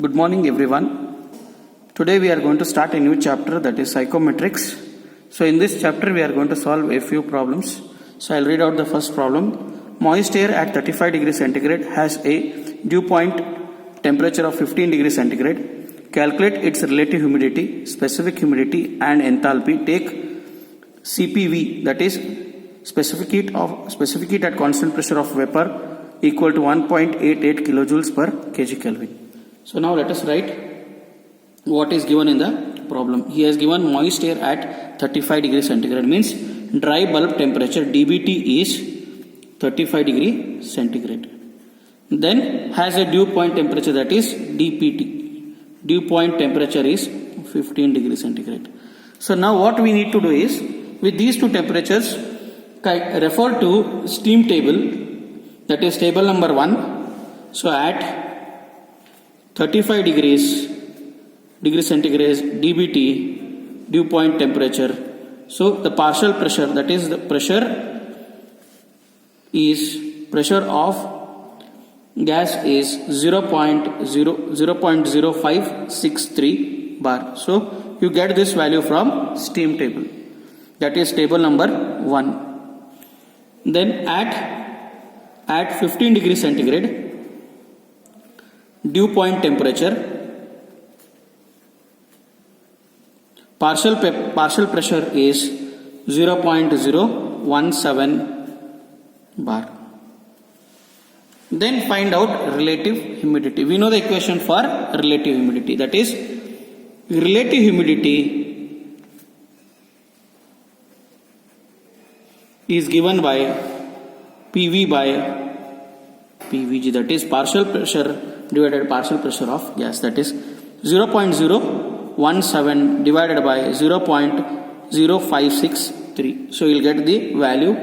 Good morning everyone. Today we are going to start a new chapter, that is psychometrics. So in this chapter we are going to solve a few problems. So I'll read out the first problem. Moist air at 35 degrees centigrade has a dew point temperature of 15 degrees centigrade. Calculate its relative humidity, specific humidity and enthalpy. Take CPV, that is specific heat at constant pressure of vapor, equal to 1.88 kilojoules per kg Kelvin. So now let us write what is given in the problem. He has given moist air at 35 degrees centigrade, means dry bulb temperature dBT is 35 degree centigrade. Then has a dew point temperature, that is dPT. Dew point temperature is 15 degrees centigrade. So now what we need to do is, with these two temperatures, refer to steam table, that is table number 1. So at 35 degrees centigrade dBT, dew point temperature. So the partial pressure, that is the pressure of gas is 0.0563 bar. So you get this value from steam table, that is table number 1. Then at 15 degrees centigrade dew point temperature, partial pressure is 0.017 bar. Then find out relative humidity. We know the equation for relative humidity, that is relative humidity is given by PV by PVG, that is partial pressure divided partial pressure of gas, that is 0.017 divided by 0.0563. So you will get the value,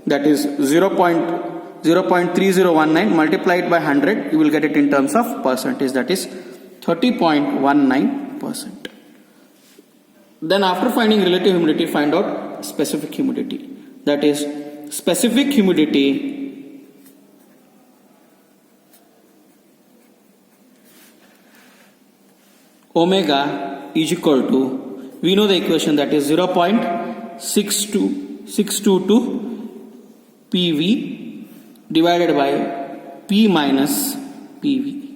that is 0.3019 multiplied by 100, you will get it in terms of percentage, that is 30.19%. Then after finding relative humidity, find out specific humidity, that is specific humidity omega is equal to, we know the equation, that is 0.622 PV divided by P minus PV,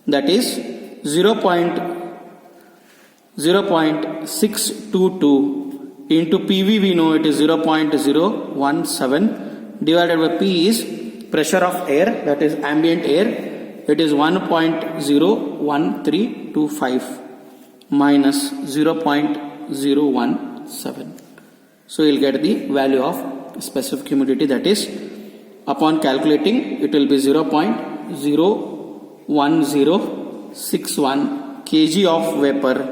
that is 0.622 into PV, we know it is 0.017 divided by P is pressure of air, that is ambient air, it is 1.01325 minus 0.017. So you will get the value of specific humidity, that is upon calculating it will be 0.01061 kg of vapor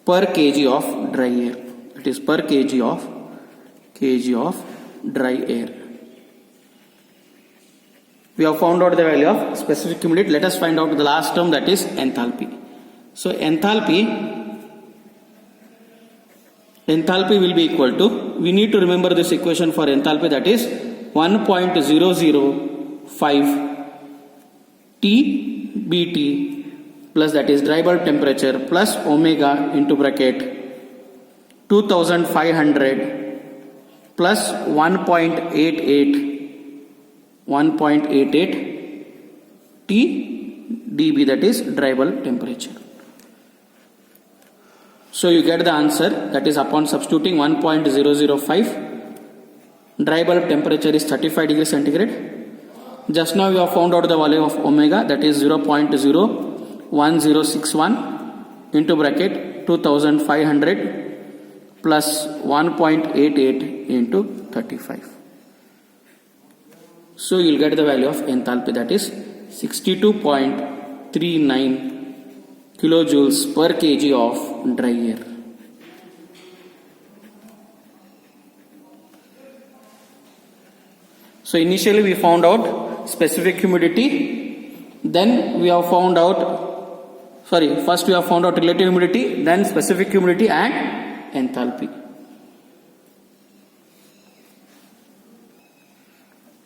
per kg of dry air. It is per kg of dry air. We have found out the value of specific humidity. Let us find out the last term, that is enthalpy. So enthalpy will be equal to, we need to remember this equation for enthalpy, that is 1.005 TBT plus, that is dry bulb temperature, plus omega into bracket 2500 plus 1.88 TdB, that is dry bulb temperature. So you get the answer, that is upon substituting 1.005, dry bulb temperature is 35 degrees centigrade. Just now you have found out the value of omega, that is 0.01061 into bracket 2500 plus 1.88 into 35. So you will get the value of enthalpy, that is 62.39 kilojoules per kg of dry air. So initially we found out specific humidity, then we have found out, first we have found out relative humidity, then specific humidity and enthalpy.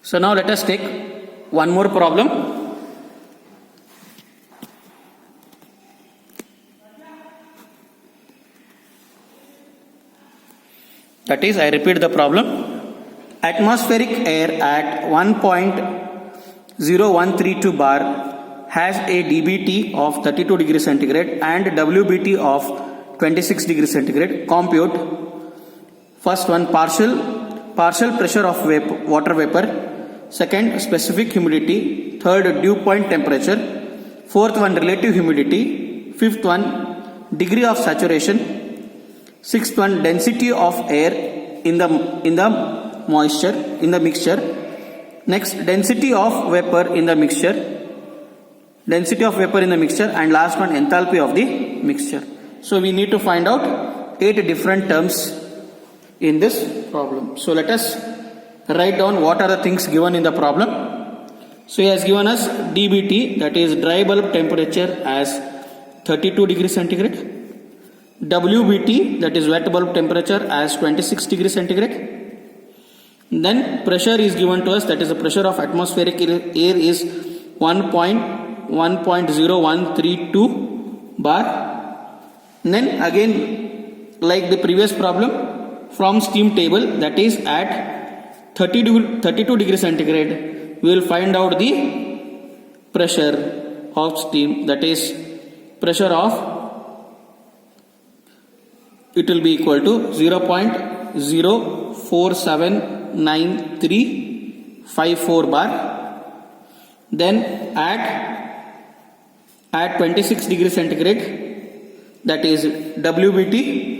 So now let us take one more problem. That is, I repeat the problem. Atmospheric air at 1.0132 bar has a dBT of 32 degrees centigrade and WBT of 26 degrees centigrade. Compute first one, partial pressure of water vapor, second specific humidity, third dew point temperature, fourth one relative humidity, fifth one degree of saturation, sixth one density of air in the mixture, next density of vapor in the mixture, and last one enthalpy of the mixture. So we need to find out 8 different terms in this problem. So let us write down what are the things given in the problem. So he has given us dBT, that is dry bulb temperature, as 32 degrees centigrade, WBT, that is wet bulb temperature, as 26 degrees centigrade. Then pressure is given to us, that is the pressure of atmospheric air is 1.0132 bar. Then again, like the previous problem, from steam table, that is at 32 degrees centigrade, we will find out the pressure of steam, that is pressure of, it will be equal to 0.047934 bar. Then at 26 degrees centigrade, that is WBT.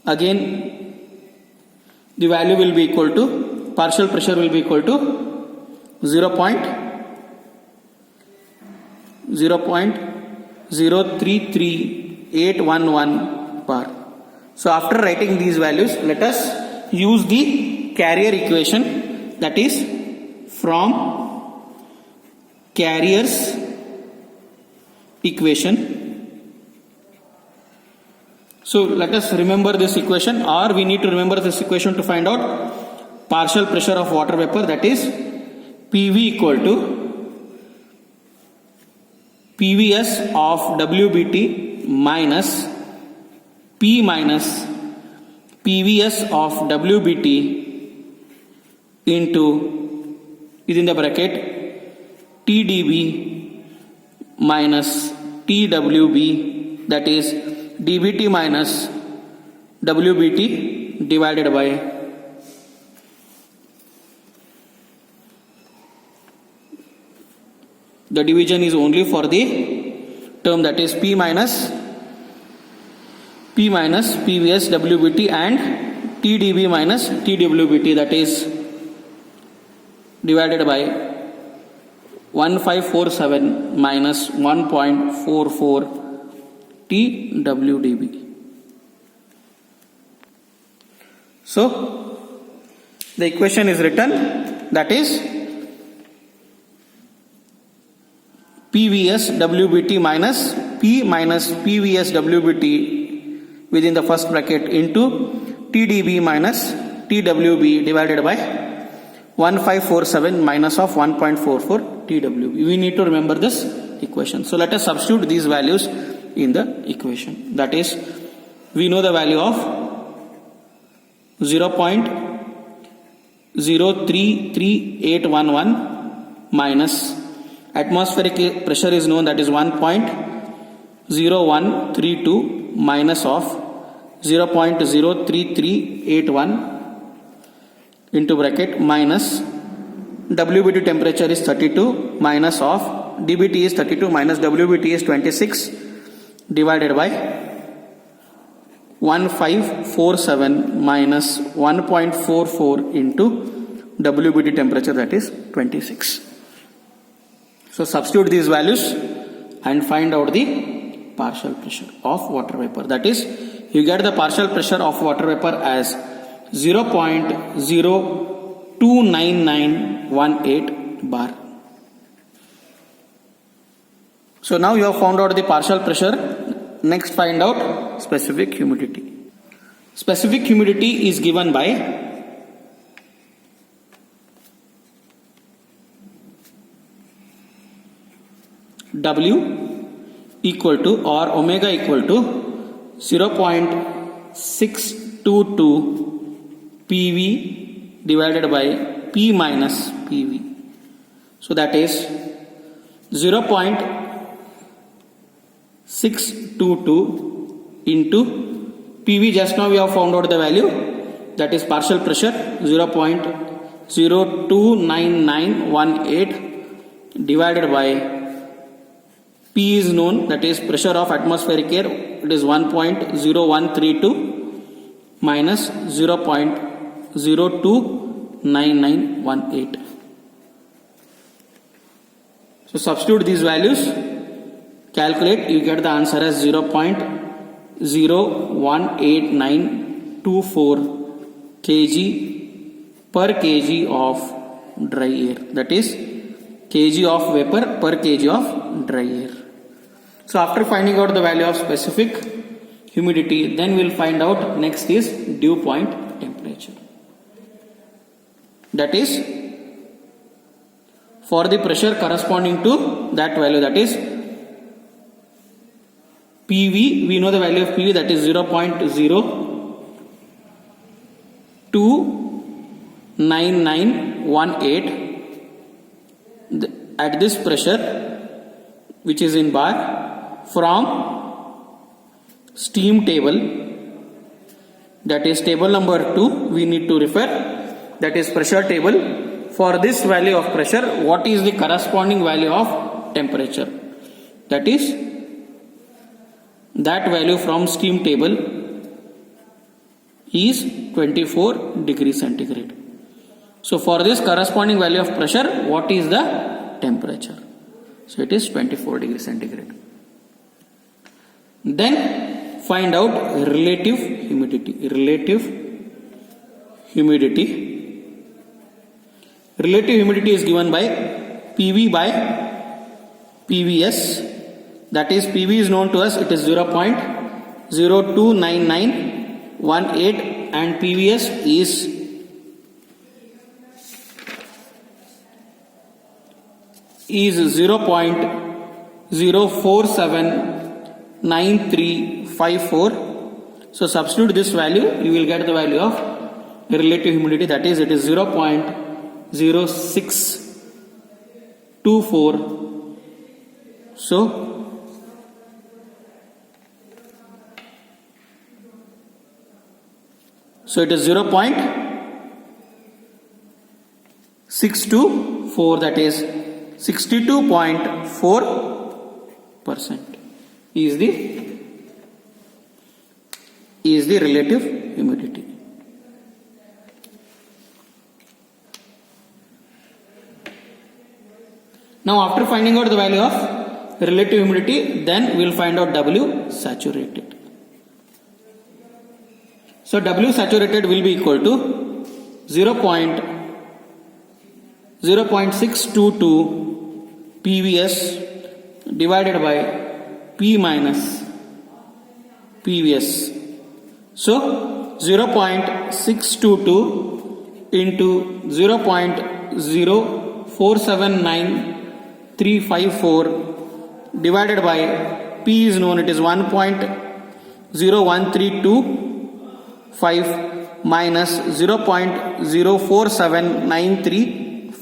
Again, the value will be equal to, partial pressure will be equal to 0.033811 bar. So after writing these values, let us use the Carrier equation, that is from Carrier's equation. So let us remember this equation, or we need to remember this equation to find out partial pressure of water vapor, that is PV equal to PVS of WBT minus P minus PVS of WBT into, within the bracket, TDB minus TWB, that is dBT minus WBT divided by the division is only for the term, that is P minus PVS WBT and TDB minus TWBT, that is divided by 1547 minus 1.44 TWDB. So the equation is written, that is PVS WBT minus P minus PVS WBT within the first bracket into TDB minus TWB divided by 1547 minus of 1.44 TWB. We need to remember this equation. So let us substitute these values in the equation. That is, we know the value of 0.033811 minus atmospheric pressure is known, that is 1.0132 minus of 0.03381 into bracket minus WBT temperature is 32 minus of dBT is 32 minus WBT is 26 divided by 1547 minus 1.44 into WBT temperature, that is 26. So substitute these values and find out the partial pressure of water vapor. That is, you get the partial pressure of water vapor as 0.029918 bar. So now you have found out the partial pressure. Next, find out specific humidity. Specific humidity is given by W equal to, or omega equal to 0.622 PV divided by P minus PV. So that is 0.622 into PV. Just now we have found out the value, that is partial pressure 0.029918 divided by P is known, that is pressure of atmospheric air, it is 1.0132 minus 0.029918. So substitute these values, calculate, you get the answer as 0.018924 kg per kg of dry air, that is kg of vapor per kg of dry air. So after finding out the value of specific humidity, then we will find out next is dew point temperature. That is for the pressure corresponding to that value, that is PV, we know the value of PV, that is 0.029918 at this pressure which is in bar from steam table, that is table number 2 we need to refer, that is pressure table. For this value of pressure, what is the corresponding value of temperature? That is that value from steam table is 24 degrees centigrade. So for this corresponding value of pressure, what is the temperature? So it is 24 degrees centigrade. Then find out relative humidity. Relative humidity is given by PV by PVS, that is PV is known to us, it is 0.029918 and PVS is 0.0479354. So substitute this value, you will get the value of relative humidity, that is it is 0.0624. So it is 0.624, that is 62.4% is the relative humidity. Now after finding out the value of relative humidity, then we will find out W saturated. So W saturated will be equal to 0.622 PVS divided by P minus PVS. So 0.622 into 0.0479 divided by P is known, it is 1.01325 minus 0.0479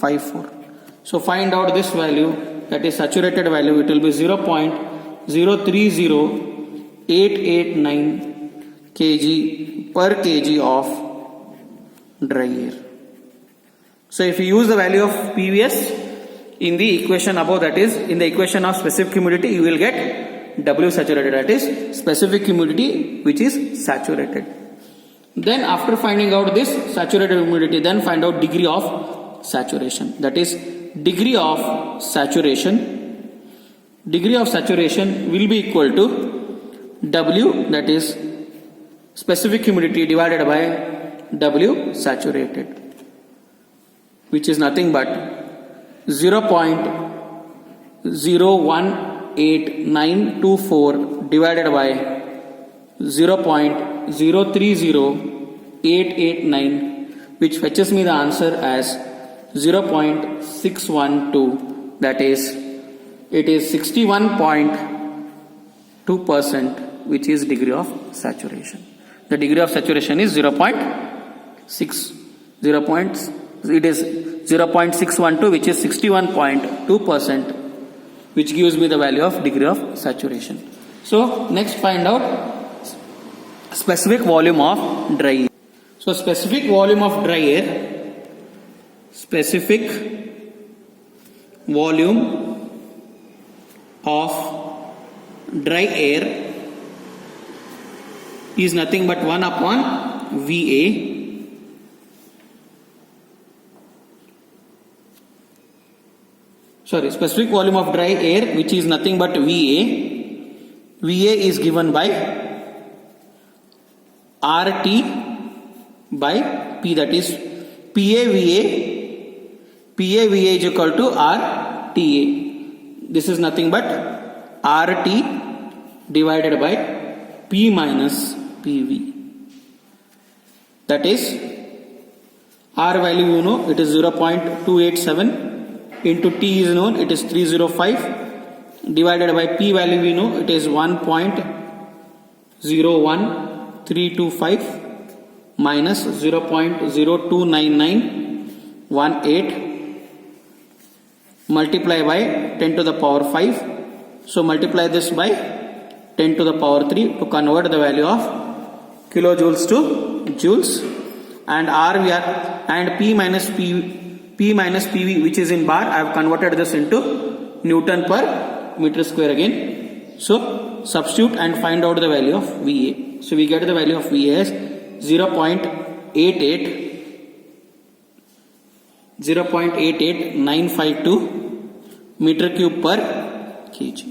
So find out this value, that is saturated value, it will be 0.030889 kg per kg of dry air. So if you use the value of PVS in the equation above, that is in the equation of specific humidity, you will get W saturated, that is specific humidity which is saturated. Then after finding out this saturated humidity, then find out degree of saturation, that is degree of saturation. Degree of saturation will be equal to W, that is specific humidity divided by W saturated, which is nothing but 0.01894 divided by 0.030889, which fetches me the answer as 0.612, that is it is 61.2% which is degree of saturation. The degree of saturation is 0.6. It is 0.612, which is 61.2%, which gives me the value of degree of saturation. So next find out specific volume of dry air. So specific volume of dry air, specific volume of dry air is nothing but 1 upon VA specific volume of dry air, which is nothing but VA. VA is given by RT by P, that is PAVA is equal to RTA. This is nothing but RT divided by P minus PV. That is, R value you know, it is 0.287 into T is known, it is 305 divided by P value we know, it is 1.01325 minus 0.029918 multiply by 10 to the power 5. So multiply this by 10 to the power 3 to convert the value of kilojoules to joules, and R we are, and P minus PV, which is in bar, I have converted this into Newton per meter square again. So substitute and find out the value of VA. So we get the value of VA as 0.88952 meter cube per kg.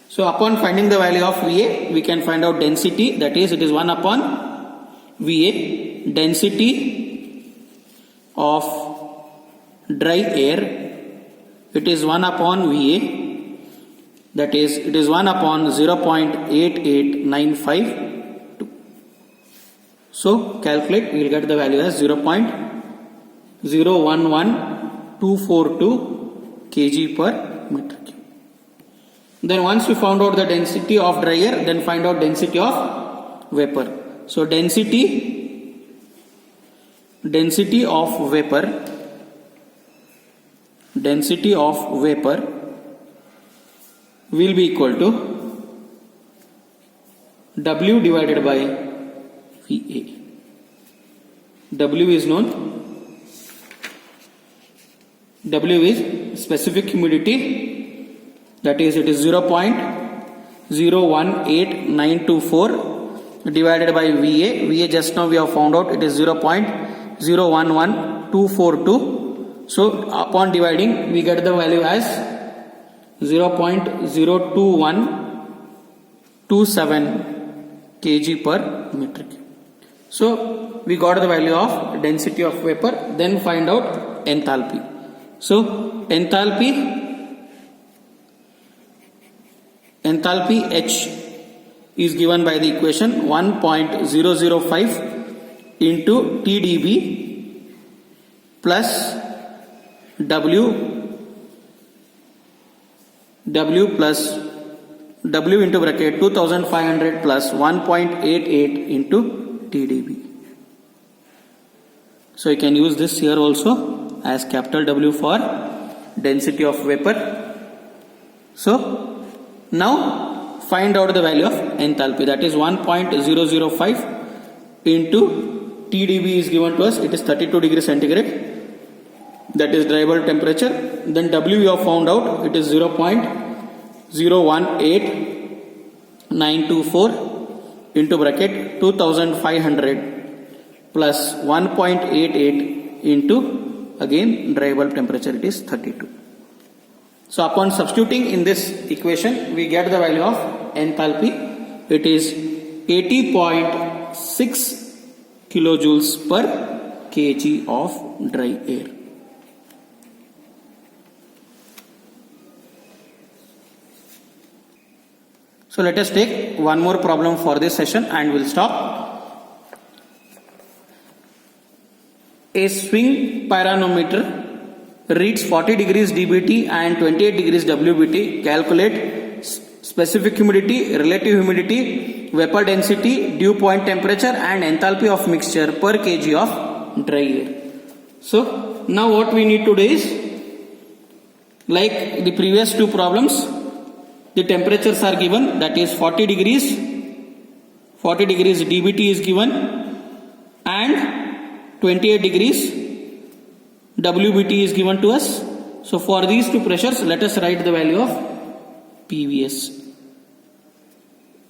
So upon finding the value of VA, we can find out density, that is, it is 1 upon VA, density of dry air, it is 1 upon VA, that is, it is 1 upon 0.8895. So calculate, we will get the value as 0.011242 kg per meter cube. Then once we found out the density of dry air, then find out density of vapor. So density of vapor will be equal to W divided by VA. W is known. W is specific humidity, that is, it is 0.018924 divided by VA. VA just now we have found out, it is 0.011242. So upon dividing, we get the value as 0.02127 kg per meter cube. So we got the value of density of vapor. Then find out enthalpy. So enthalpy H is given by the equation 1.005 into TdB plus W plus W into bracket 2500 plus 1.88 into TdB. So you can use this here also as capital W for density of vapor. So now find out the value of enthalpy, that is 1.005 into TdB is given to us, it is 32 degrees centigrade, that is dry bulb temperature. Then W we have found out, it is 0.018924 into bracket 2500 plus 1.88 into again dry bulb temperature, it is 32. So upon substituting in this equation, we get the value of enthalpy, it is 80.6 kilojoules per kg of dry air. So let us take one more problem for this session and we'll stop. A swing pyranometer reads 40 degrees DBT and 28 degrees WBT. Calculate specific humidity, relative humidity vapor density, dew point temperature and enthalpy of mixture per kg of dry air. So now what we need to do is, like the previous two problems, the temperatures are given, that is 40 degrees dBT is given and 28 degrees WBT is given to us. So for these two pressures, let us write the value of PVS.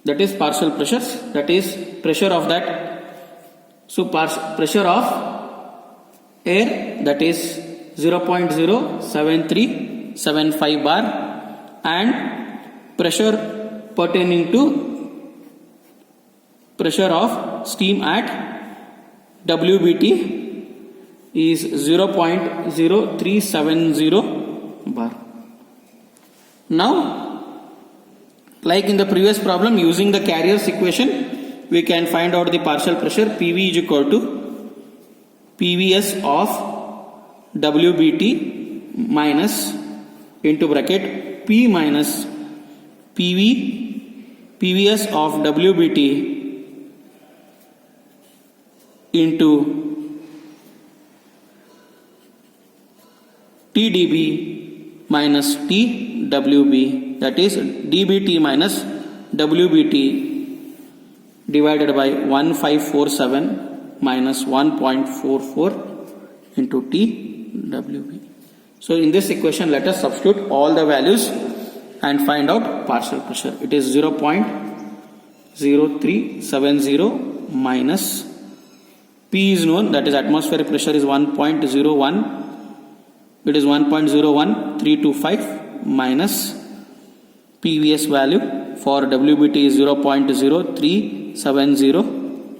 That is partial pressures, that is pressure of that. So pressure of air, that is 0.07375 bar, and pressure pertaining to pressure of steam at WBT is 0.0370 bar. Now, like in the previous problem, using the Carrier's equation, we can find out the partial pressure. PV is equal to PVS of WBT minus into bracket P minus PVS of WBT into TDB minus TWB, that is dBT minus WBT divided by 1547 minus 1.44 into TWB. So in this equation, let us substitute all the values and find out partial pressure. It is 0.0370 minus P is known, that is atmospheric pressure is 1.01. It is 1.01325 minus PVS value for WBT is 0.0370.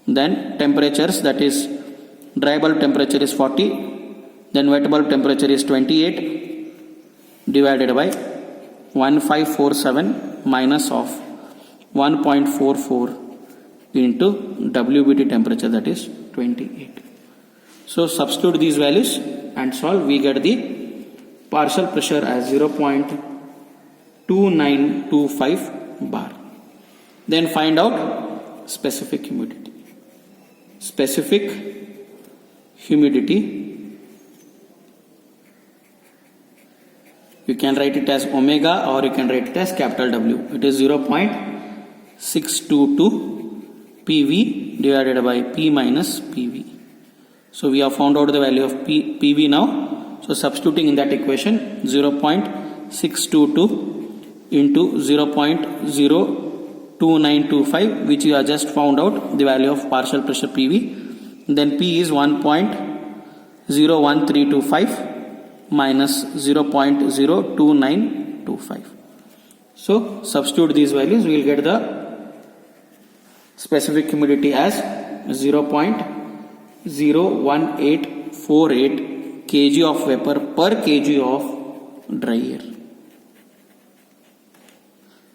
Then temperatures, that is dry bulb temperature is 40, then wet bulb temperature is 28 divided by 1547 minus of 1.44 into WBT temperature, that is 28. So substitute these values and solve. We get the partial pressure as 0.2925 bar. Then find out specific humidity. Specific humidity, you can write it as omega or you can write it as capital W. It is 0.622 PV divided by P minus PV. So we have found out the value of PV now. So substituting in that equation, 0.622 into 0.02925, which we have just found out the value of partial pressure PV. Then P is 1.01325 minus 0.02925. So substitute these values, we will get the specific humidity as 0.01848 kg of vapor per kg of dry air.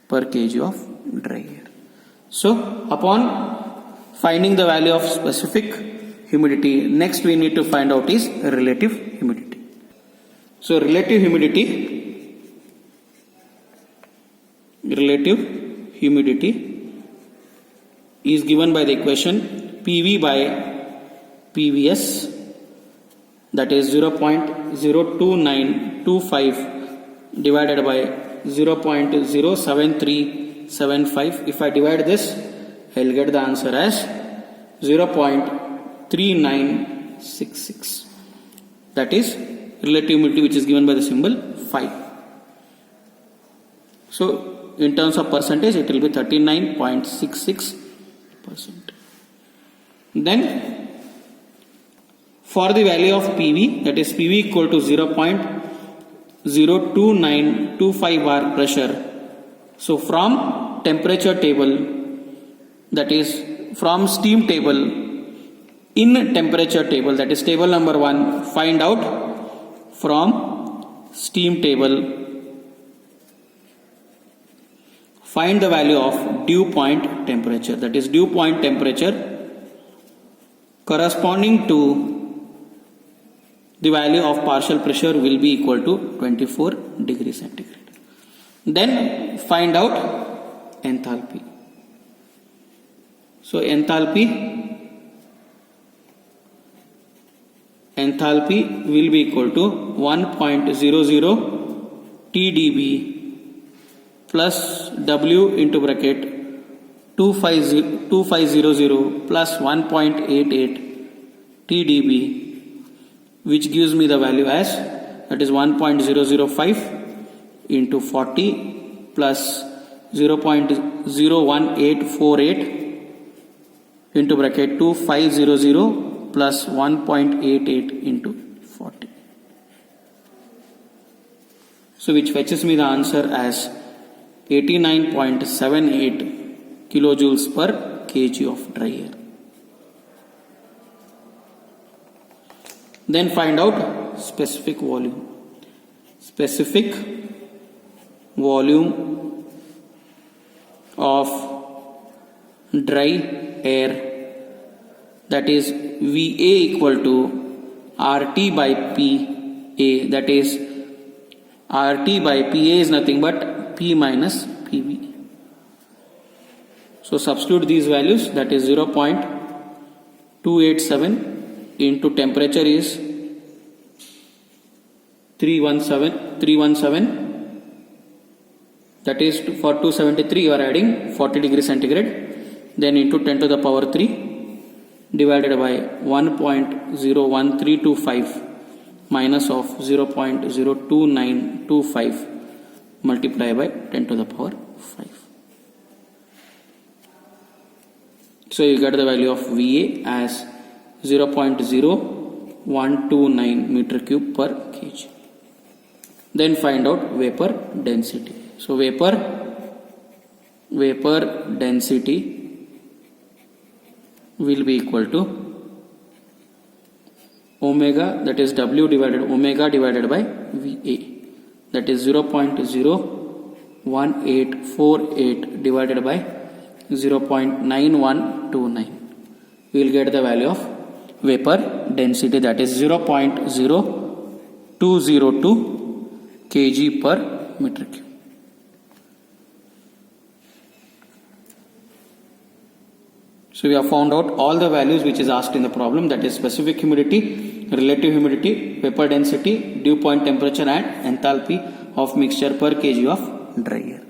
Per kg of dry air. So upon finding the value of specific humidity, next we need to find out is relative humidity. So relative humidity is given by the equation PV by PVS, that is 0.02925 divided by 0.07375. If I divide this, I will get the answer as 0.3966. That is relative humidity, which is given by the symbol phi. So in terms of percentage, it will be 39.66%. Then for the value of PV, that is PV equal to 0.02925 bar pressure. So from temperature table, that is from steam table, in temperature table, that is table number 1, find out from steam table, find the value of dew point temperature, that is dew point temperature corresponding to the value of partial pressure will be equal to 24 degrees centigrade. Then find out enthalpy. So enthalpy will be equal to 1.00 TdB plus W into bracket 2500 plus 1.88 TdB, which gives me the value as, that is 1.005 into 40 plus 0.01848 into bracket 2500 plus 1.88 into 40. So which fetches me the answer as 89.78 kilojoules per kg of dry air. Then find out specific volume. Specific volume of dry air, that is VA equal to RT by PA, that is RT by PA is nothing but P minus PV. So substitute these values, that is 0.287 into temperature is 317, that is for 273 you are adding 40 degrees centigrade, then into 10 to the power 3 divided by 1.01325 minus of 0.02925 multiplied by 10 to the power 5. So you get the value of VA as 0.0129 meter cube per kg. Then find out vapor density. So vapor density will be equal to omega, that is W divided omega divided by VA, that is 0.01848 divided by 0.9129. We will get the value of vapor density, that is 0.0202 kg per meter cube. So we have found out all the values which is asked in the problem, that is specific humidity, relative humidity, vapor density, dew point temperature and enthalpy of mixture per kg of dry air.